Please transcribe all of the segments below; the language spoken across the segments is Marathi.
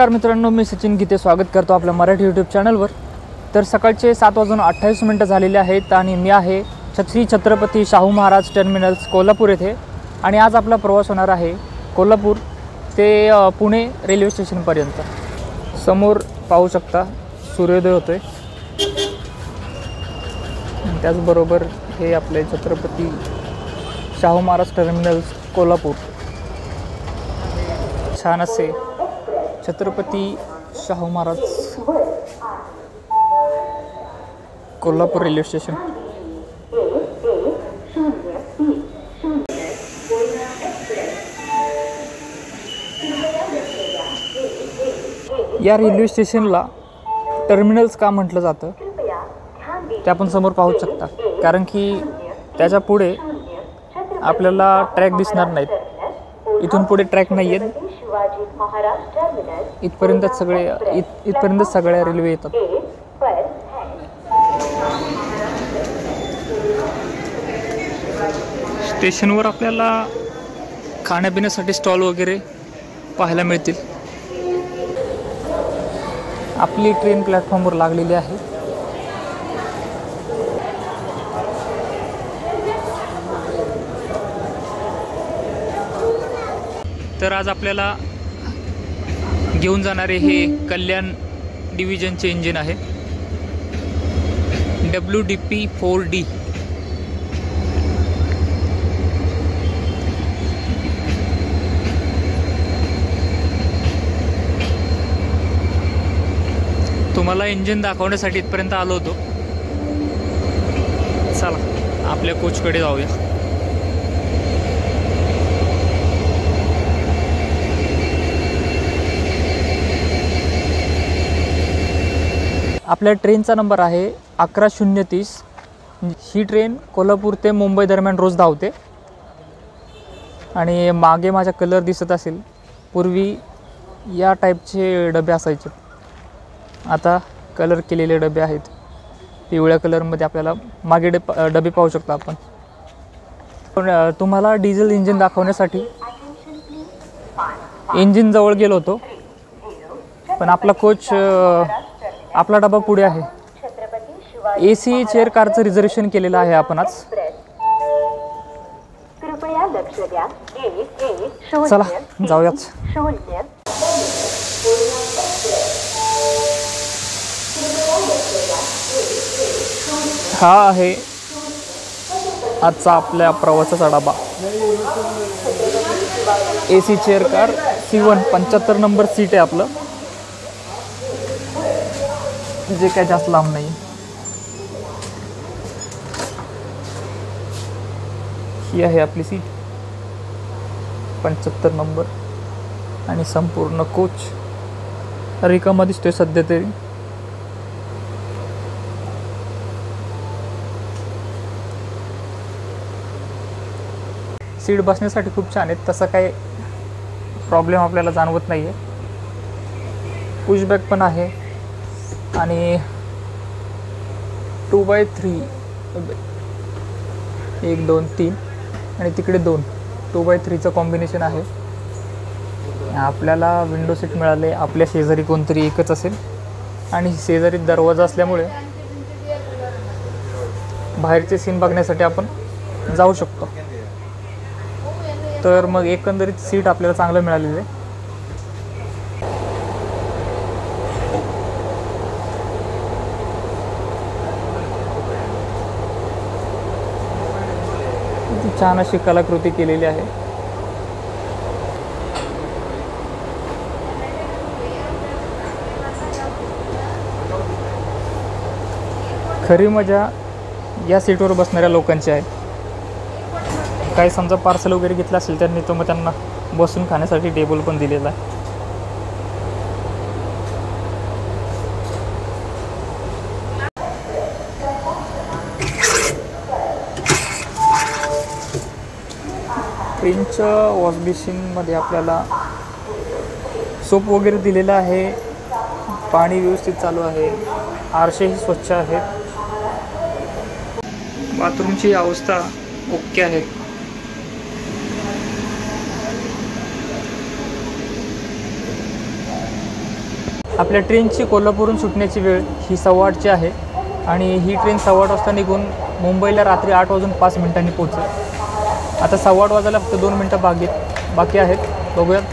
नमस्कार मित्रांनो, मी सचिन गीते स्वागत करतो आपल्या मराठी यूट्यूब चॅनलवर। तर सकाळचे 7:28 झालेले आहेत आणि मी आहे श्री छत्रपती शाहू महाराज टर्मिनल्स कोल्हापूर येथे। आणि आज आपला प्रवास होणार आहे कोल्हापूर ते पुणे रेल्वे स्टेशनपर्यंत। समोर पाहू शकता सूर्योदय होतोय, त्याचबरोबर हे आपले छत्रपती शाहू महाराज टर्मिनल्स कोल्हापूर। छान असे छत्रपती शाहू महाराज कोल्हापूर रेल्वे स्टेशन। या रेल्वे स्टेशनला टर्मिनल्स का म्हटलं जातं ते आपण समोर पाहू शकता, कारण की त्याच्या पुढे आपल्याला ट्रॅक दिसणार नाहीत। इथून पुढे ट्रॅक नाही आहेत, इथपर्यंत सगळ्या रेल्वे येतात। स्टेशनवर आपल्याला खाण्यापिण्यासाठी स्टॉल वगैरे पाहायला मिळतील। आपली ट्रेन प्लॅटफॉर्मवर लागलेली आहे। तर आज आपल्याला घेऊन जाणारे हे कल्याण डिव्हिजनचे इंजिन आहे, WDP-4D। तुम्हाला इंजिन दाखवण्यासाठी इथपर्यंत आलो होतो। चला आपल्या कोचकडे जाऊया। आपल्या ट्रेनचा नंबर आहे 11:30। ही ट्रेन कोल्हापूर ते मुंबई दरम्यान रोज धावते। आणि मागे माझ्या कलर दिसत असेल, पूर्वी या टाईपचे डबे असायचे, आता कलर केलेले डबे आहेत। पिवळ्या कलरमध्ये आपल्याला मागे डबे पाहू शकतो आपण। तुम्हाला डिझेल इंजिन दाखवण्यासाठी इंजिन जवळ गेलो होतो, पण आपला कोच आपला डबा पुढे आहे। AC चेअर कारचं रिझर्वेशन केलेलं आहे आपण आज। चला जाऊयाच। हा आहे आजचा आपल्या प्रवासाचा डबा, AC chair car C1, 75 number seat आहे आपलं, जे काय जास्त लांब नाही। ही आहे आपली सीट 75 नंबर आणि संपूर्ण कोच रिकामा दिसतोय सध्या तरी। सीट बसण्यासाठी खूप छान आहेत, तसं काही प्रॉब्लेम आपल्याला जाणवत नाही आहे। पुशबॅक पण आहे आणि 2x3 1 2 3 आणि तिकडे 2x3चं कॉम्बिनेशन आहे। आपल्याला विंडो सीट मिळाले, आपल्या शेजारी कोणतरी एकच असेल आणि शेजारी दरवाजा असल्यामुळे बाहेरचे सीन बघण्यासाठी आपण जाऊ शकतो। तर मग एकंदरीत सीट आपल्याला चांगलं मिळालेलं आहे। छान अशी कलाकृती केलेली आहे। खरी मजा या सीटवर बसणाऱ्या लोकांची आहे। काही समजा पार्सल वगैरे घेतलं असेल त्यांनी तर मग त्यांना बसून खाण्यासाठी टेबल पण दिलेला आहे। ट्रेनच्या वॉश बेसिनमध्ये आपल्याला सोप वगैरे दिलेला आहे, पाणी व्यवस्थित चालू आहे, आरशेही स्वच्छ आहेत, बाथरूमची अवस्था ओके आहे। आपल्या ट्रेनची कोल्हापूरहून सुटण्याची वेळ ही 8:15ची आहे आणि ही ट्रेन 8:15 वाजता निघून मुंबईला रात्री 8:05 पोहोचेल. आता 8:15 वाजायला फक्त 2 मिनटं बाकी आहेत. बघूयात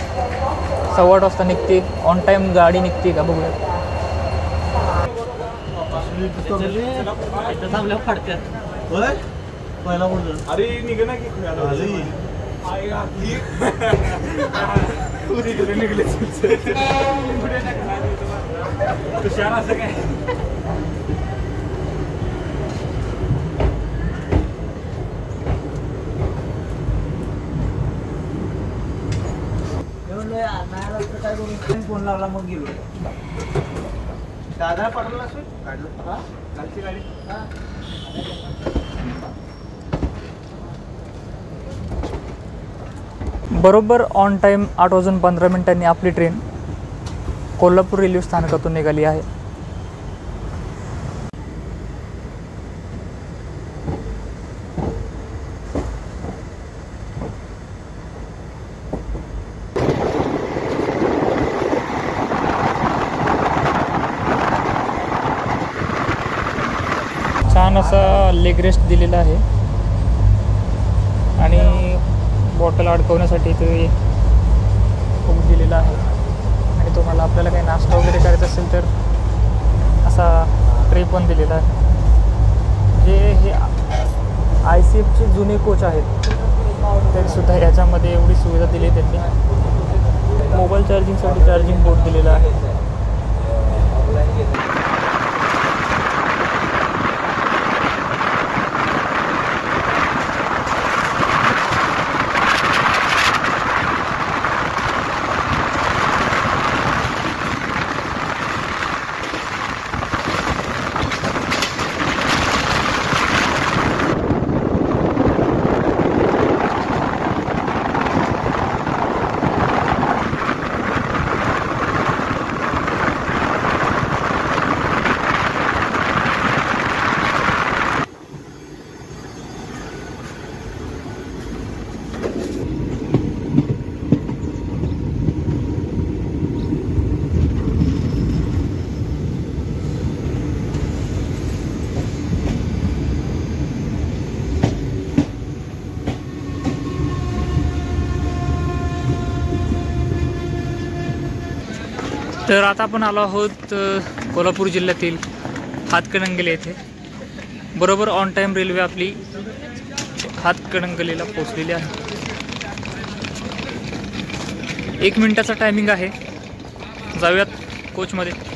8:15 वाजता निघते, ऑन टाईम गाडी निघते का बघूयात. अरे निघ ना की निघले तुषार असं काय. फोन लावला मग गेलो. दादा पाठवला काढलं कालची गाडी. बरोबर ऑन टाईम 8:15 आपली ट्रेन कोल्हापूर रेल्वे स्थानकातून निघाली आहे. छान असा लेग रेस्ट दिलेला आहे आणि बॉटल अडकवण्यासाठी ते हुक दिलेला आहे. आणि तुम्हाला आपल्याला काही नाश्ता वगैरे करायचा असेल तर असा ट्रे पण दिलेला आहे. जे हे ICFचे जुने कोच आहेत तरीसुद्धा याच्यामध्ये एवढी सुविधा दिली आहे त्यांनी. मोबाईल चार्जिंगसाठी चार्जिंग बोर्ड दिलेला आहे. तर आता आपण आलो आहोत कोल्हापूर जिल्ह्यातील हातकणंगले येथे. बरोबर ऑन टाईम रेल्वे आपली हातकणंगलेला पोहोचलेली आहे. 1 मिनिटाचा टायमिंग आहे. जाऊयात कोचमध्ये.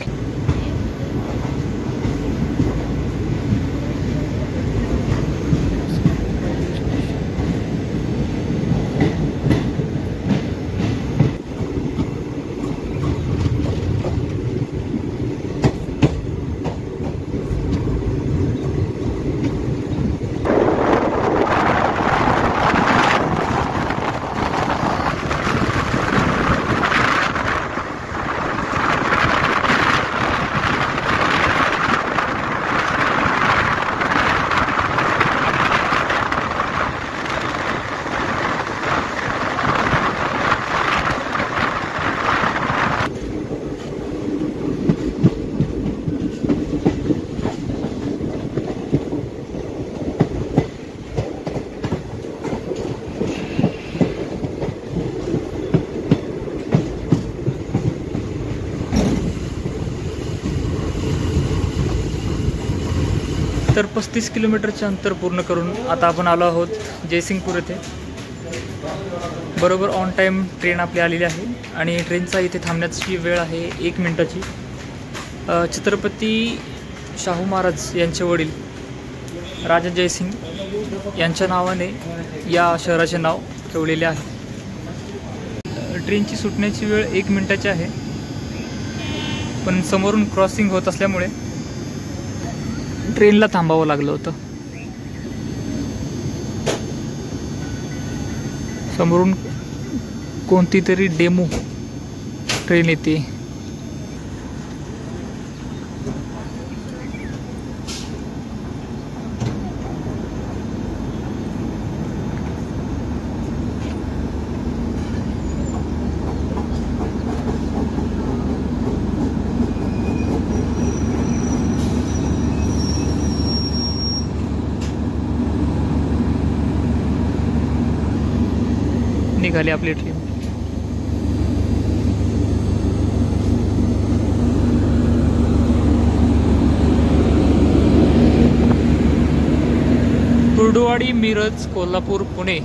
तर 35 किलोमीटरचे अंतर पूर्ण करून आता आपण आलो आहोत जयसिंगपूर येथे. बरोबर ऑन टाईम ट्रेन आपली आलेली आहे आणि ट्रेनचा इथे थांबण्याची वेळ आहे 1 मिनिटाची. छत्रपती शाहू महाराज यांचे वडील राजा जयसिंग यांच्या नावाने या शहराचे नाव ठेवलेले आहे. ट्रेनची सुटण्याची वेळ 1 मिनिटाची आहे, पण समोरून क्रॉसिंग होत असल्यामुळे ट्रेनला थांबावं लागलं होतं. समोरून कोणती तरी डेमो ट्रेन येते. निघाली आपली ट्रेन. कुर्डुवाडी, मिरज, कोल्हापूर, पुणे.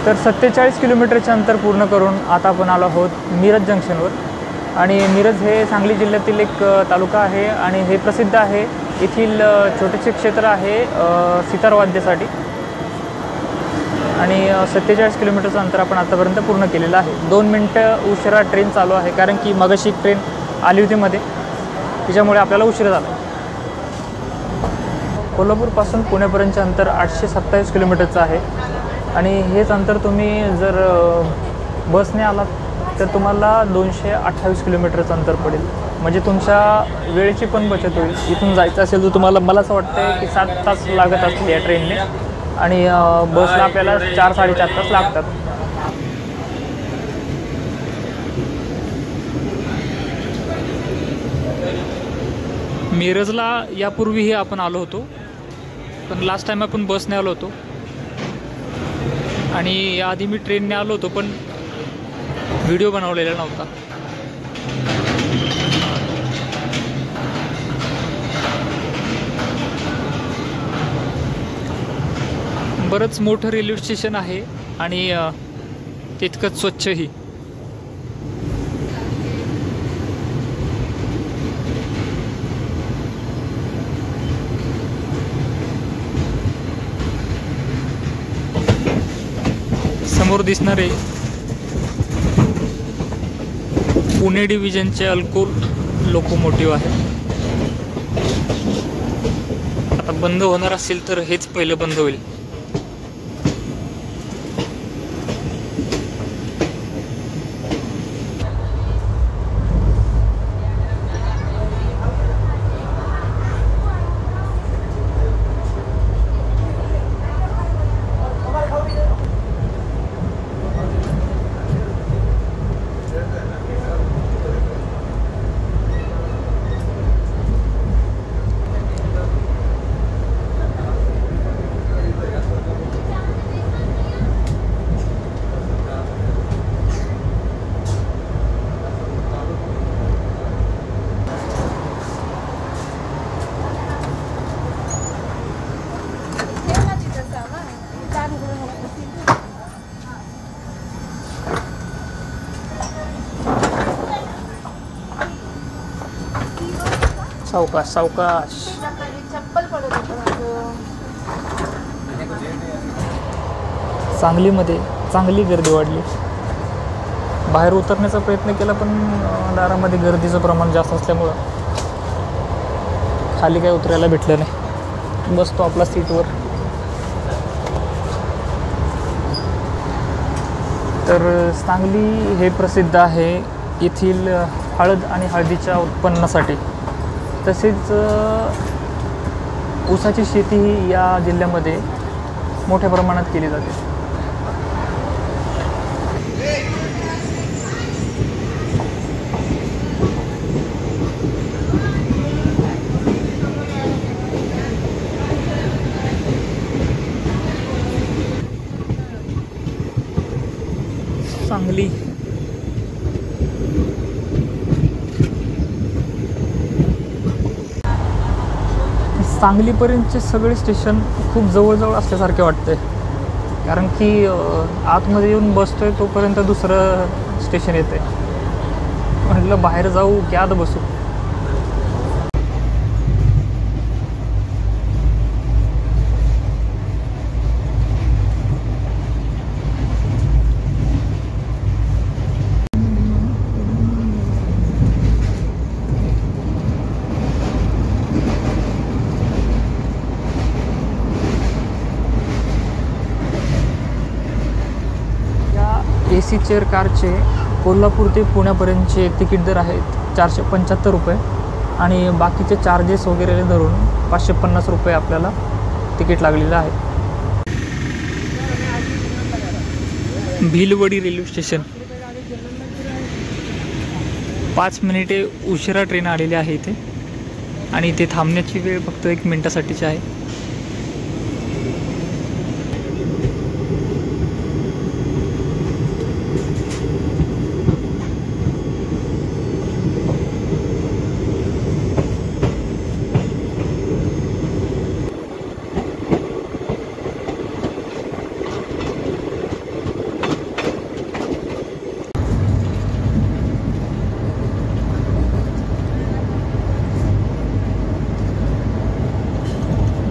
तर 47 किलोमीटरचे अंतर पूर्ण करून आता आपण आलो आहोत मिरज जंक्शनवर. आणि मिरज हे सांगली जिल्ह्यातील एक तालुका आहे आणि हे प्रसिद्ध आहे. येथील छोटेसे क्षेत्र आहे सितार वाद्यासाठी. आणि 47 किलोमीटरचं अंतर आपण आतापर्यंत पूर्ण केलेलं आहे. 2 मिनटं उशिरा ट्रेन चालू आहे, कारण की मगाशी एक ट्रेन आली होती मध्ये, त्याच्यामुळे आपल्याला उशिरा झाला. कोल्हापूरपासून पुण्यापर्यंतचे अंतर 827 किलोमीटरचं आहे. आणि हेच अंतर तुम्ही जर बसने आलात तर तुम्हाला 228 किलोमीटरचं अंतर पडेल. म्हणजे तुमच्या वेळेची पण बचत होईल. इथून जायचं असेल तर तुम्हाला, मला असं वाटतं की 7 तास लागत असतील या ट्रेनने, आणि बसला आपल्याला 4-4.5 तास लागतात. मिरजला यापूर्वीही आपण आलो होतो, पण लास्ट टाईम आपण बसने आलो होतो. आणि याआधी मी ट्रेनने आलो होतो, पण व्हिडिओ बनवलेला नव्हता. बरंच मोठं रेल्वे स्टेशन आहे आणि तितकंच स्वच्छही. समोर दिसणारे पुणे डिव्हिजनचे अल्कोर लोकोमोटिव्ह आहे. आता बंद होणार असेल तर हेच पहिलं बंद होईल. सावकाश सावकाश. सांगलीमध्ये चांगली गर्दी वाढली. बाहेर उतरण्याचा प्रयत्न केला, पण दारामध्ये गर्दीचं प्रमाण जास्त असल्यामुळं खाली काही उतरायला भेटलं नाही. बसतो आपला सीटवर. तर सांगली हे प्रसिद्ध आहे येथील हळद आणि हळदीच्या उत्पन्नासाठी. तसेच ऊसाची शेती ही या जिल्ह्यामध्ये मोठ्या प्रमाणात केली जाते. सांगली सांगलीपर्यंतचे सगळे स्टेशन खूप जवळजवळ असल्यासारखे वाटते, कारण की आतमध्ये येऊन बसतोय तोपर्यंत दुसरं स्टेशन येते. म्हटलं बाहेर जाऊ की आत बसू. AC चेअर कारचे कोल्हापूर ते पुण्यापर्यंतचे तिकीट दर आहेत 475 रुपये आणि बाकीचे चार्जेस वगैरे धरून 550 रुपये आपल्याला तिकीट लागलेलं आहे. भिलवडी रेल्वे स्टेशन 5 मिनिटे उशिरा ट्रेन आलेली आहे इथे आणि इथे थांबण्याची वेळ फक्त 1 मिनिटासाठीची आहे.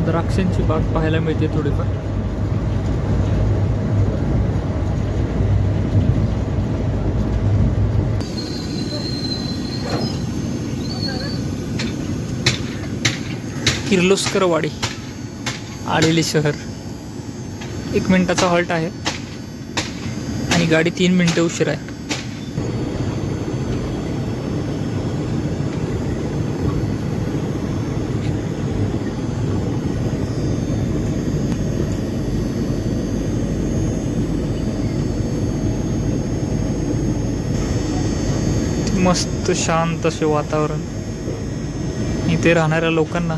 द्राक्षांची बाग पाहायला मिळते थोडीफार. किर्लोस्करवाडी आलेले शहर. 1 मिनिटाचा हॉल्ट आहे आणि गाडी 3 मिनिटं उशीर आहे. मस्त शांत असे वातावरण. इथे राहणाऱ्या लोकांना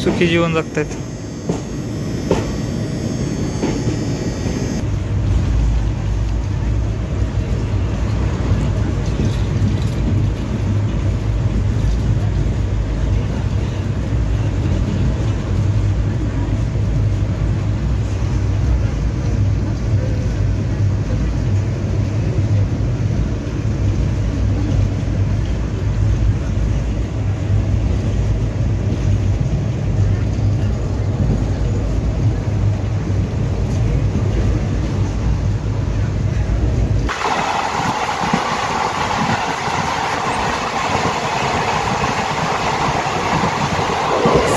सुखी जीवन जगतात.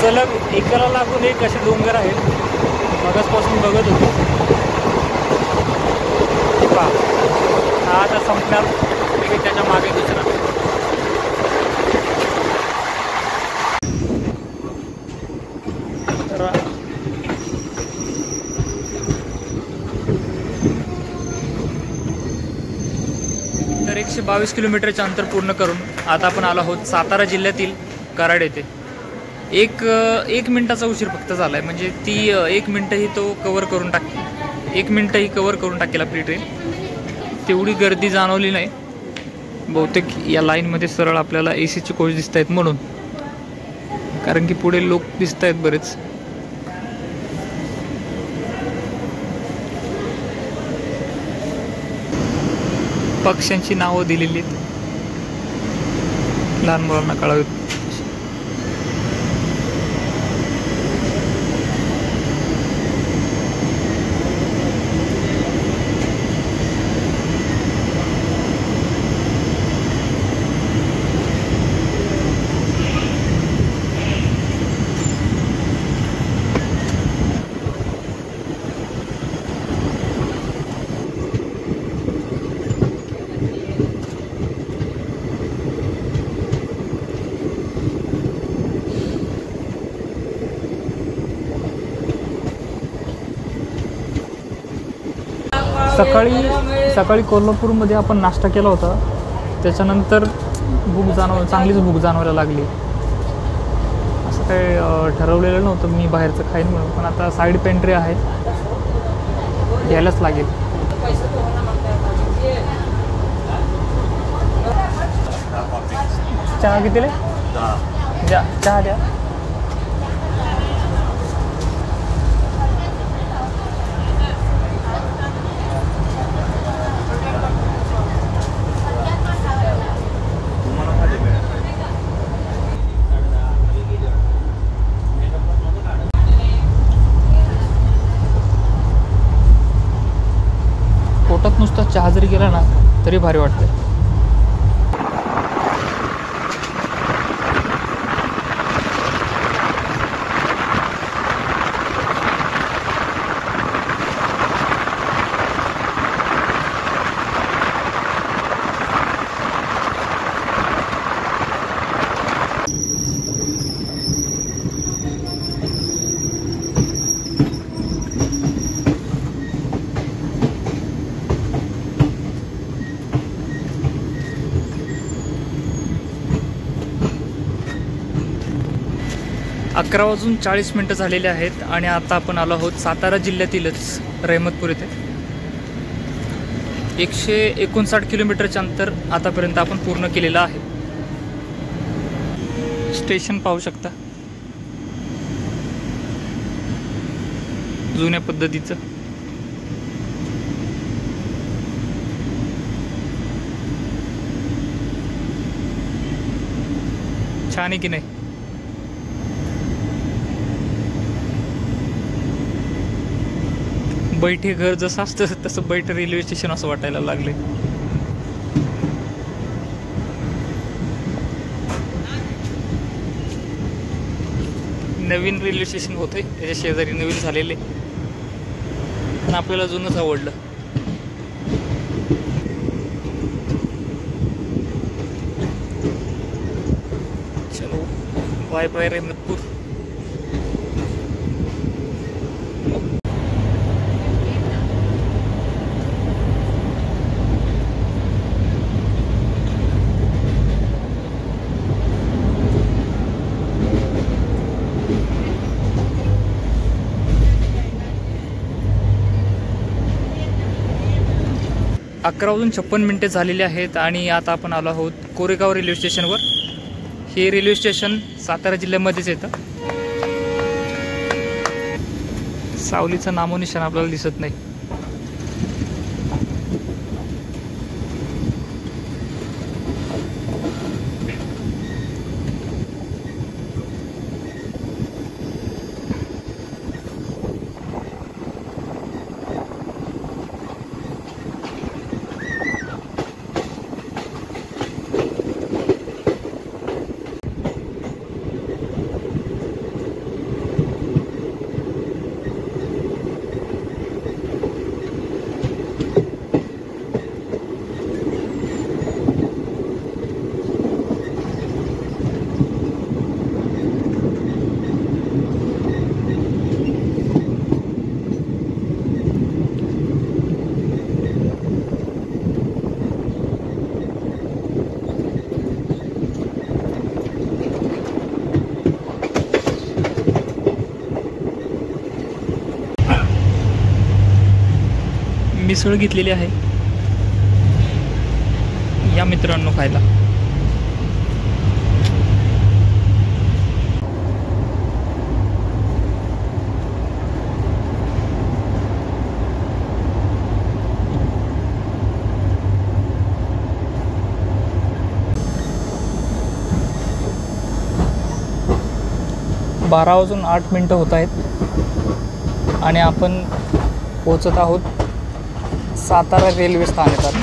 सलग एकाला लागून एक असे डोंगर आहेत. मगासपासून बघत होतो. पहा हा आता संपणार की त्याच्या मागे दुसरा. तर 122 किलोमीटरचे अंतर पूर्ण करून आता आपण आलो आहोत सातारा जिल्ह्यातील कराड येथे. एक मिनिटाचा उशीर फक्त झाला आहे, म्हणजे ती 1 मिनिटही तो कवर करून टाकेल. 1 मिनिटही कवर करून टाकेल आपली ट्रेन. तेवढी गर्दी जाणवली नाही. बहुतेक या लाईनमध्ये सरळ आपल्याला ACचे कोच दिसत आहेत म्हणून, कारण की पुढे लोक दिसत आहेत बरेच. पक्ष्यांची नावं दिलेली आहेत, लहान मुलांना कळावीत. सकाळी कोल्हापूरमध्ये आपण नाश्ता केला होता, त्याच्यानंतर चांगलीच भूक जाणवायला लागली. असं काही ठरवलेलं नव्हतं मी बाहेरचं खाईन म्हणून, पण आता साईड पेंट्री आहे, घ्यायलाच लागेल. चहा कितीले? चहा द्या. पोटात नुसता चहा जरी गेला ना तरी भारी वाटते. अकरा वाजून 40 मिनटं झालेले आहेत आणि आता आपण आलो आहोत सातारा जिल्ह्यातीलच रहमतपूर येथे. 159 किलोमीटरचे अंतर आतापर्यंत आपण पूर्ण केलेलं आहे. स्टेशन पाहू शकता, जुन्या पद्धतीचं. छान आहे की नाही? बैठे घर जसं असतं तसं बैठ रेल्वे स्टेशन असं वाटायला लागले. नवीन रेल्वे स्टेशन होते, त्याच्या शेजारी नवीन झालेले, पण आपल्याला जुनंच आवडलं. चलो बाय बाय रहमतपूर. अकरा वाजून 56 मिनटे झालेली आहेत आणि आता आपण आलो आहोत कोरेगाव रेल्वे स्टेशनवर. हे रेल्वे स्टेशन सातारा जिल्ह्यामध्येच येतं. सावलीचं नामोनिशाण आपल्याला दिसत नाही. मिसळ घेतलेली आहे या मित्रांनो खायला. बारा वाजून 8 मिनटं होत आहेत आणि आपण पोहोचत आहोत सातारा रेल्वे स्थानकात.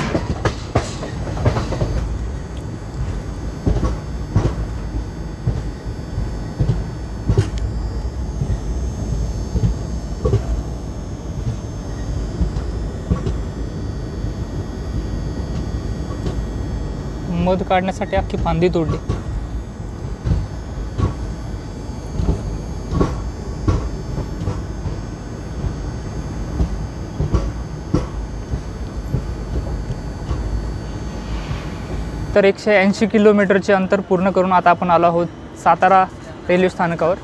मध काढण्यासाठी अख्खी फांदी तोडली. तर 180 किलोमीटरचे अंतर पूर्ण करून आता आपण आलो आहोत सातारा रेल्वे स्थानकावर.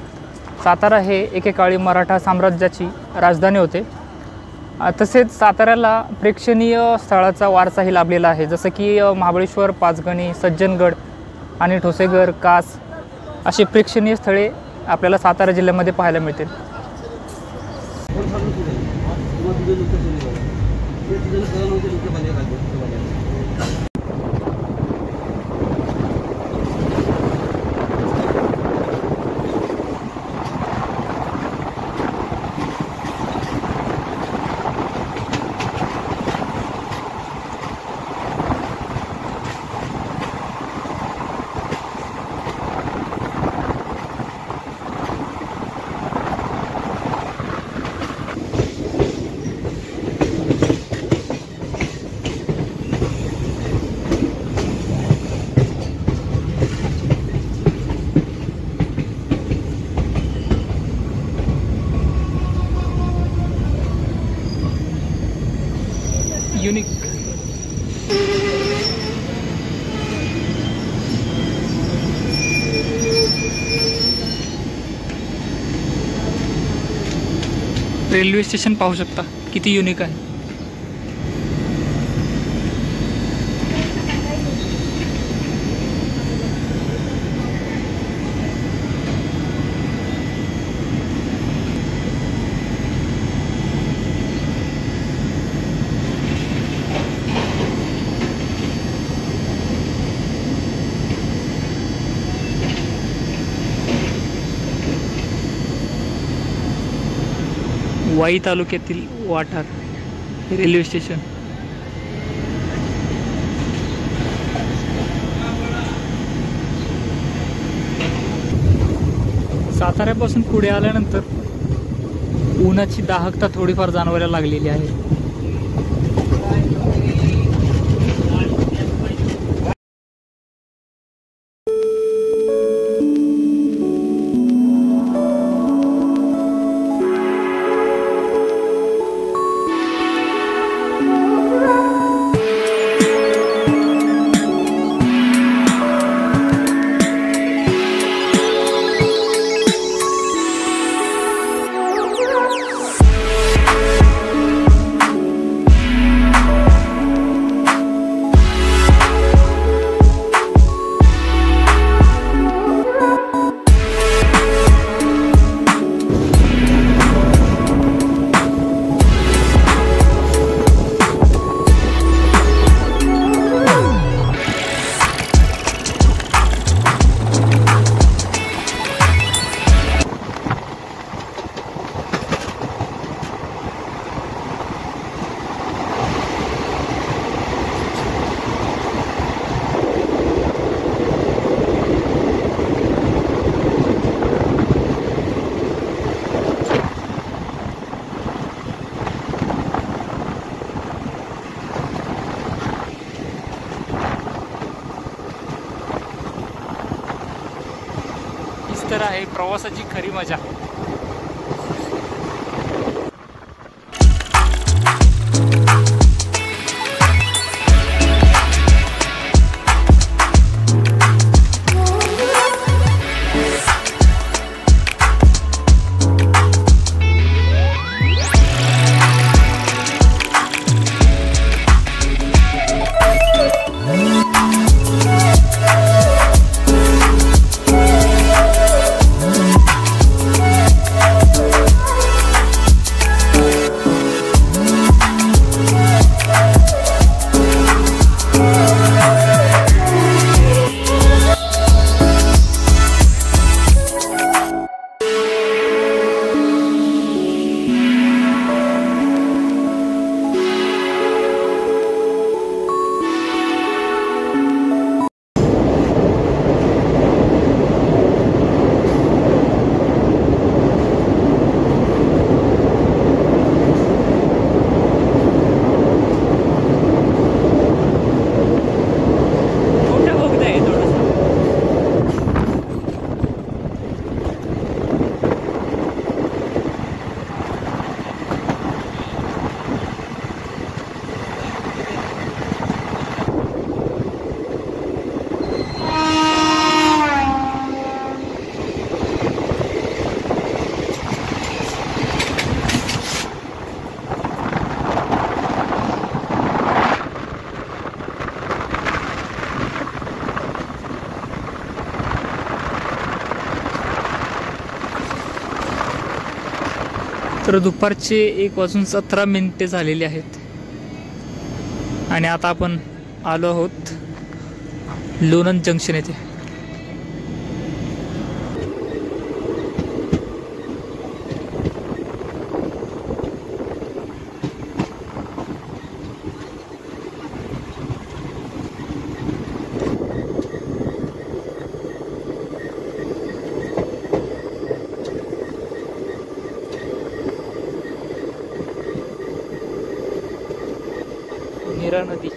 सातारा हे एकेकाळी मराठा साम्राज्याची राजधानी होते. तसेच साताऱ्याला प्रेक्षणीय स्थळाचा वारसाही लाभलेला आहे, जसं की महाबळेश्वर, पाचगणी, सज्जनगड आणि ठोसेघर, कास अशी प्रेक्षणीय स्थळे आपल्याला सातारा जिल्ह्यामध्ये पाहायला मिळतील. युनिक रेल्वे स्टेशन पाहू शकता किती युनिक आहे. वाई तालुक्यातील वाठार रेल्वे स्टेशन. साताऱ्यापासून पुढे आल्यानंतर उन्हाची दाहकता थोडीफार जाणवायला लागलेली आहे. तर आहे प्रवासाची खरी मजा. तर दुपारचे 1:17 झालेले आहेत आणि आता आपण आलो आहोत लोणंद जंक्शन येथे. नीरा नदी.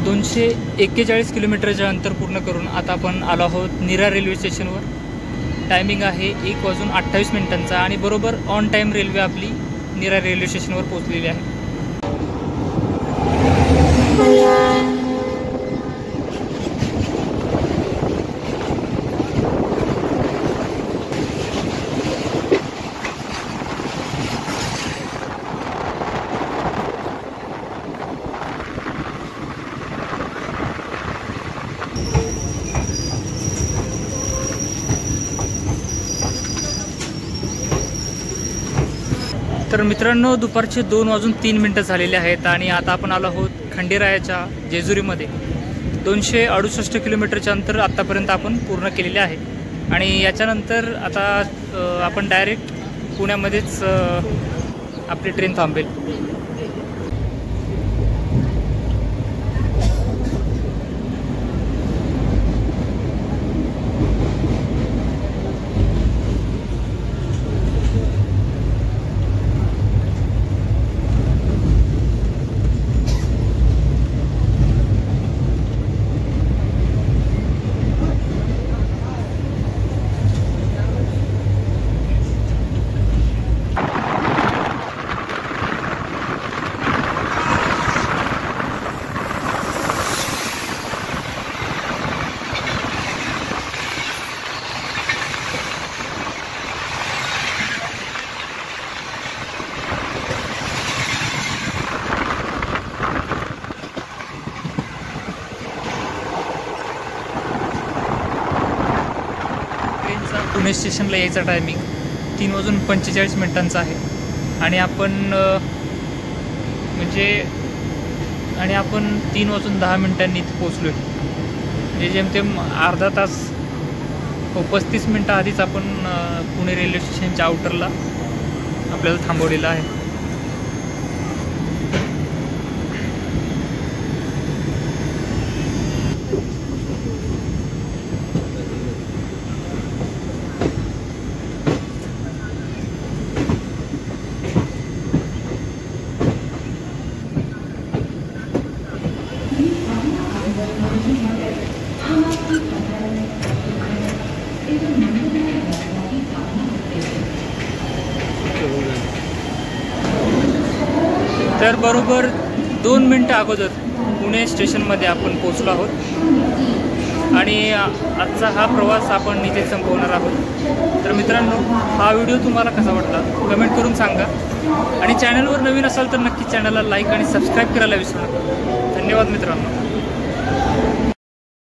दोनशे 41 किलोमीटरचे अंतर पूर्ण करून आता आपण आलो आहोत नीरा रेल्वे स्टेशनवर. टायमिंग आहे 1:28 आणि बरोबर ऑन टाईम रेल्वे आपली नीरा रेल्वे स्टेशनवर पोहोचलेली आहे. तर मित्रांनो, दुपारचे 2:03 झालेले आहेत आणि आता आपण आलो आहोत खंडेरायाच्या जेजुरीमध्ये. 268 किलोमीटरचे अंतर आत्तापर्यंत आपण पूर्ण केलेले आहे आणि याच्यानंतर आता आपण डायरेक्ट पुण्यामध्येच आपली ट्रेन थांबेल. पुणे स्टेशनला यायचा टायमिंग 3:45 आहे आणि आपण 3:10 इथे पोचलो आहे. म्हणजे जेमतेम अर्धा तास 35 मिनटं आधीच आपण पुणे रेल्वे स्टेशनच्या आउटरला आपल्याला थांबवलेलं आहे. तर बरोबर 2 मिनटं अगोदर पुणे स्टेशनमध्ये आपण पोचलो आहोत आणि आजचा हा प्रवास आपण इथे संपवणार आहोत. तर मित्रांनो, हा व्हिडिओ तुम्हाला कसा वाटला कमेंट करून सांगा आणि चॅनलवर नवीन असाल तर नक्की चॅनलला लाईक आणि सबस्क्राईब करायला विसरू नका. धन्यवाद मित्रांनो.